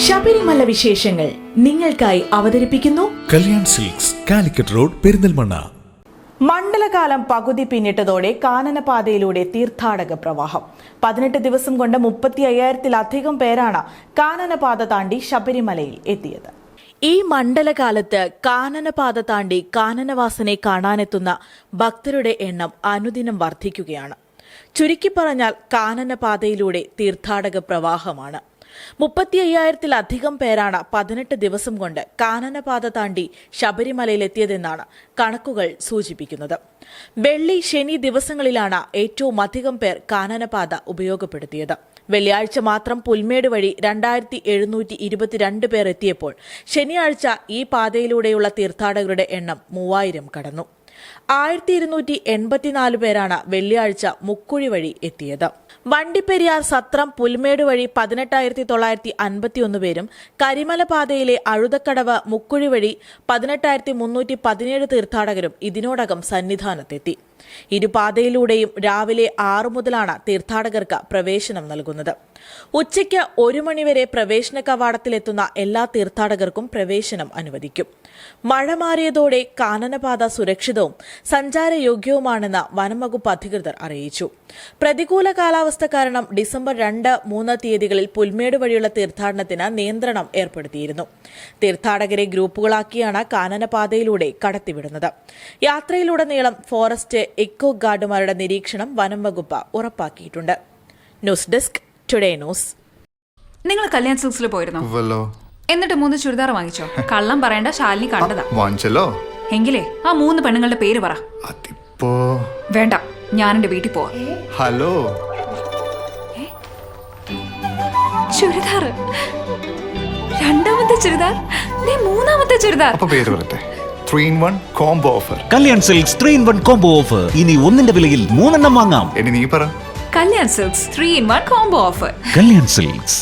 ശബരിമല വിശേഷങ്ങൾ നിങ്ങൾക്കായി അവതരിപ്പിക്കുന്നു കല്യാൺ സിൽക്സ്, കാലിക്കറ്റ് റോഡ്, പെരിന്തൽമണ്ണ. മണ്ഡലകാലം പകുതി പിന്നിട്ടതോടെ കാനനപാതയിലൂടെ തീർത്ഥാടക പ്രവാഹം. 18 ദിവസം കൊണ്ട് 35,000-ലധികം പേരാണ് കാനനപാത താണ്ടി ശബരിമലയിൽ എത്തിയത്. ഈ മണ്ഡലകാലത്ത് കാനനപാത താണ്ടി കാനനവാസനെ കാണാനെത്തുന്ന ഭക്തരുടെ എണ്ണം അനുദിനം വർദ്ധിക്കുകയാണ്. ചുരുക്കി പറഞ്ഞാൽ കാനനപാതയിലൂടെ തീർത്ഥാടക പ്രവാഹമാണ്. 35,000-ലധികം പേരാണ് 18 ദിവസം കൊണ്ട് കാനനപാത താണ്ടി ശബരിമലയിലെത്തിയതെന്നാണ് കണക്കുകൾ സൂചിപ്പിക്കുന്നത്. വെള്ളി, ശനി ദിവസങ്ങളിലാണ് ഏറ്റവും അധികം പേർ കാനനപാത ഉപയോഗപ്പെടുത്തിയത്. വെള്ളിയാഴ്ച മാത്രം പുൽമേട് വഴി 2,722 പേർ എത്തിയപ്പോൾ ശനിയാഴ്ച ഈ പാതയിലൂടെയുള്ള തീർത്ഥാടകരുടെ എണ്ണം 3,000 കടന്നു. 1,284 പേരാണ് വെള്ളിയാഴ്ച മുക്കുഴി വഴി എത്തിയത്. വണ്ടിപ്പെരിയാർ, സത്രം, പുൽമേട് വഴി 18,951 പേരും കരിമല പാതയിലെ അഴുതക്കടവ്, മുക്കുഴി വഴി 18,317 തീർത്ഥാടകരും ഇതിനോടകം സന്നിധാനത്തെത്തി. ഇരുപാതയിലൂടെയും രാവിലെ 6 മുതലാണ് തീർത്ഥാടകർക്ക് പ്രവേശനം നൽകുന്നത്. ഉച്ചയ്ക്ക് 1 മണിവരെ പ്രവേശന കവാടത്തിലെത്തുന്ന എല്ലാ തീർത്ഥാടകർക്കും പ്രവേശനം അനുവദിക്കും. മഴ മാറിയതോടെ കാനനപാത സുരക്ഷിതവും സഞ്ചാരയോഗ്യവുമാണെന്ന് വനംവകുപ്പ് അധികൃതർ അറിയിച്ചു. പ്രതികൂല കാലാവസ്ഥ കാരണം ഡിസംബർ 2, 3 തീയതികളിൽ പുൽമേട് വഴിയുള്ള തീർത്ഥാടനത്തിന് നിയന്ത്രണം ഏർപ്പെടുത്തിയിരുന്നു. തീർത്ഥാടകരെ ഗ്രൂപ്പുകളാക്കിയാണ് കാനനപാതയിലൂടെ കടത്തിവിടുന്നത്. യാത്രയിലുടനീളം ഫോറസ്റ്റ്, ഇക്കോ ഗാർഡുമാരുടെ നിരീക്ഷണം വനംവകുപ്പ് ഉറപ്പാക്കിയിട്ടുണ്ട്. News desk, today news. നിങ്ങൾ കല്യാൺ സിൽക്സിൽ പോയിരുന്നോ? എന്നിട്ട് 3 ചുരിദാർ വാങ്ങിച്ചോ? കള്ളം പറയണ്ട, ശാലിനി കണ്ടതാ. വാങ്ങിച്ചല്ലോ. എങ്കിലേ ആ 3 പെണ്ണുങ്ങളുടെ പേര് പറ. അതിപ്പോ വേണ്ട, ഞാൻ എന്റെ വീട്ടിൽ പോവാ. ഹലോ, ചുരിദാർ, രണ്ടാമത്തെ ചുരിദാർ, മൂന്നാമത്തെ ചുരിദാർ. അപ്പൊ പേര് പറട്ടെ. 3-in-1 combo offer. Kalyan silks 3-in-1 combo offer. ഇനി ഒന്നിന്റെ വിലയിൽ 3 വാങ്ങാം. ഇനി നീ പറ. Kalyan silks 3-in-1 combo offer. Kalyan silks.